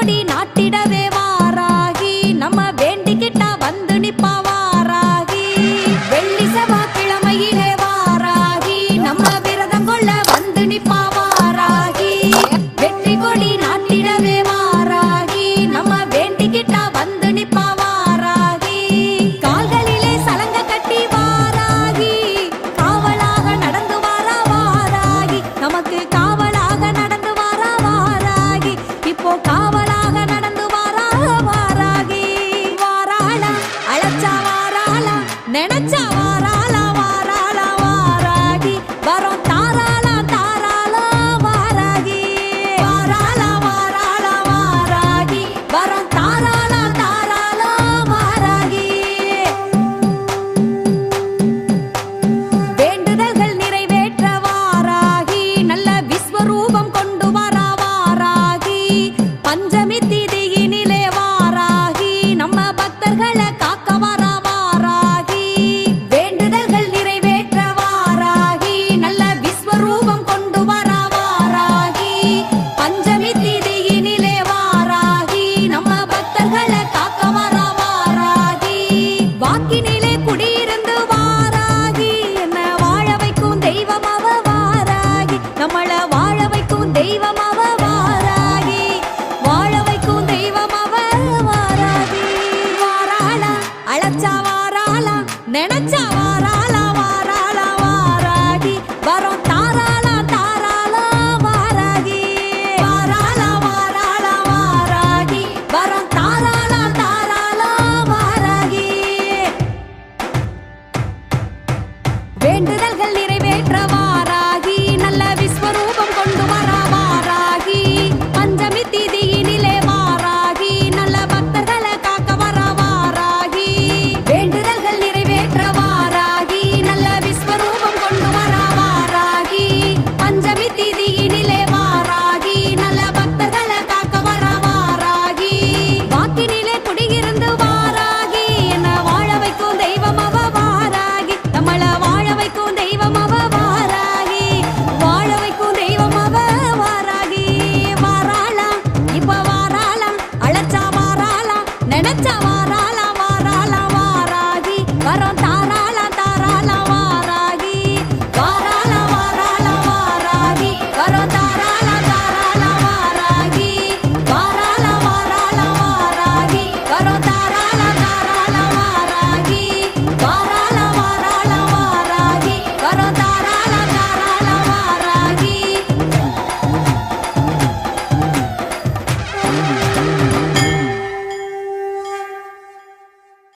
கொடி நாட்டிடவே வாராகி நம்ம வேண்டிக்கிட்டா வந்து நிப்பா வாராகி வெள்ளி செவ்வாய்க்கிழமையிலே வாராகி நம்ம விரதம் கொள்ள வந்து நிப்பா வாராகி வெற்றி கொடி நாட்டிடவே வாராகி நம்ம வேண்டிக்கிட்டா வந்து நிப்பா வாராகி கால்களிலே சலங்க கட்டி வாராகி காவலாக நடந்து வாரா வாராகி நமக்கு காவலாக நடந்து வாரா வாராகி இப்போ காவலாக நடந்து வாரா வாராகி வாராளா அழைச்சா வாராளா நினைச்சா வாராளா வாராளா வாராகி வரோம் தாராளா தாராளா வாராகி வாராளா வாராளா வாராகி வரோம் தாராளா தாராளா வாராகி வேண்டுதல்கள் நிறைவேற்ற வாராகி நல்ல விஸ்வரூபம் கொண்டு வரா வாராகி பஞ்சமி திதி